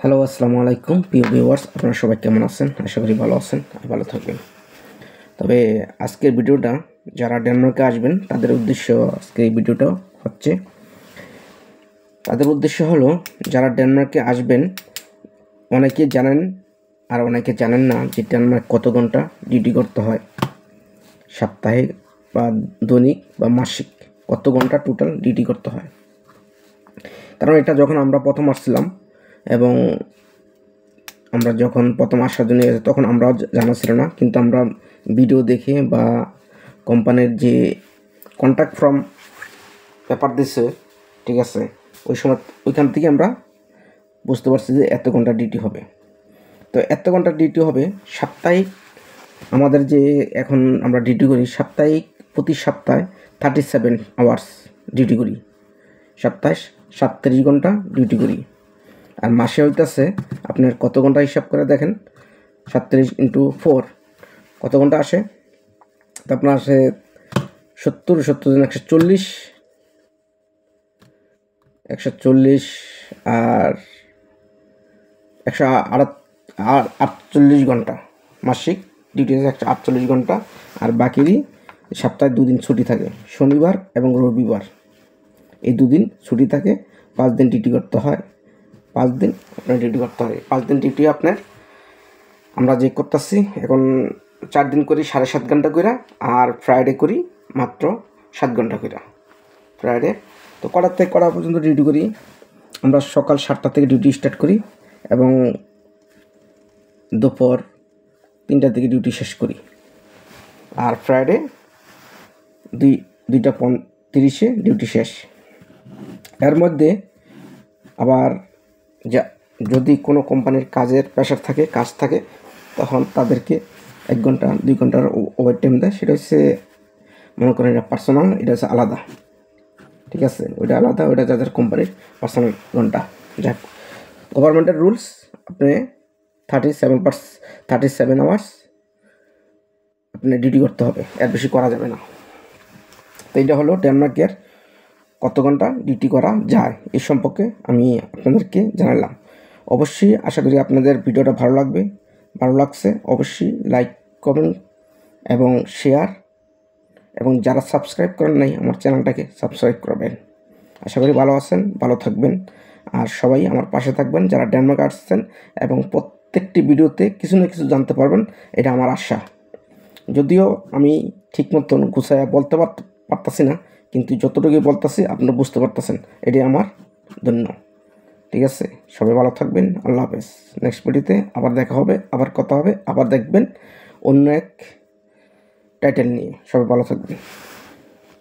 Hello, আসসালামু আলাইকুম প্রিয় ভিউয়ার্স, আপনারা সবাই কেমন আছেন? আশা করি ভালো আছেন আর ভালো থাকবেন। তবে আজকের ভিডিওটা যারা ডেনমার্কে আসবেন তাদের উদ্দেশ্য আজকে এই ভিডিওটা হচ্ছে। তাদের উদ্দেশ্য হলো যারা ডেনমার্কে আসবেন, অনেকে জানেন আর অনেকে জানেন না যে ডেনমার্ক কত ঘন্টা ডিউটি করতে হয়, সাপ্তাহিক বা দৈনিক বা মাসিক কত ঘন্টা টোটাল ডিউটি করতে হয়। কারণ এটা যখন আমরা প্রথম আসছিলাম এবং আমরা যখন প্রথম আসার জন্য তখন আমরাও জানা ছিল না, কিন্তু আমরা ভিডিও দেখে বা কোম্পানির যে কন্ট্যাক্ট ফর্ম পেপার দিছে, ঠিক আছে, ওই সময় ওইখান থেকে আমরা বুঝতে পারছি যে এত ঘন্টা ডিউটি হবে। তো এত ঘন্টা ডিউটি হবে সাপ্তাহিক। আমাদের যে এখন আমরা ডিউটি করি সাপ্তাহিক, প্রতি সপ্তাহে 37 আওয়ার্স ডিউটি করি, সপ্তাহে 37 ঘন্টা ডিউটি করি। আর মাসে হইতেছে আপনার কত ঘন্টা হিসাব করে দেখেন, 37 × 4 কত ঘন্টা আসে? তো আপনার আসে 70 দিন 140 আর 148 ঘন্টা মাসিক ডিউটি আছে, 148 ঘন্টা। আর বাকি সপ্তাহে 2 দিন ছুটি থাকে, শনিবার এবং রবিবার। এই 2 দিন ছুটি থাকে, 5 দিন ডিউটি করতে হয়। 5 দিন আপনার ডিউটি করতে হয়। 5 দিন ডিউটি আপনার আমরা যে করতেছি এখন 4 দিন করি 7.5 ঘন্টা করে, আর ফ্রাইডে করি মাত্র 7 ঘন্টা করে ফ্রাইডে। তো কটার থেকে কটা পর্যন্ত ডিউটি করি? আমরা সকাল 7টা থেকে ডিউটি স্টার্ট করি এবং দুপুর 3টা থেকে ডিউটি শেষ করি। আর ফ্রাইডে 2টা 30-এ ডিউটি শেষ। এর মধ্যে আবার যদি কোনো কোম্পানির কাজের প্রেশার থাকে, কাজ থাকে, তখন তাদেরকে 1 ঘন্টা 2 ঘন্টার ওভার টাইম দেয়। সেটা হচ্ছে মনে করেন এটা পার্সোনাল, এটা হচ্ছে আলাদা, ঠিক আছে, ওইটা আলাদা, ওইটা যাদের কোম্পানির পার্সোনাল ঘন্টা। যাক, গভর্নমেন্টের রুলস আপনি 37 আওয়ার্স আপনি ডিউটি করতে হবে, এর বেশি করা যাবে না। তো এইটা হলো ডেনমার্কের কত ঘন্টা ডিউটি করা যায় এই সম্পর্কে আমি আপনাদেরকে জানালাম। অবশ্যই আশা করি আপনাদের ভিডিওটা ভালো লাগছে। অবশ্যই লাইক, কমেন্ট এবং শেয়ার, এবং যারা সাবস্ক্রাইব করেন নাই আমার চ্যানেলটাকে সাবস্ক্রাইব করবেন। আশা করি ভালো আছেন, ভালো থাকবেন, আর সবাই আমার পাশে থাকবেন যারা ডেনমার্ক আসছেন, এবং প্রত্যেকটি ভিডিওতে কিছু না কিছু জানতে পারবেন, এটা আমার আশা। যদিও আমি ঠিক মতন গুছাইয়া বলতে পারতাছি না, কিন্তু যতটুকু বলতেছি আপনারা বুঝতে পারতেছেন, এটাই আমার ধন্য। ঠিক আছে, সবাই ভালো থাকবেন, আল্লাহ হাফেজ। নেক্সট ভিডিওতে আবার দেখা হবে, আবার কথা হবে, আবার দেখবেন অন্য এক টাইটেল নিয়ে। সবাই ভালো থাকবেন।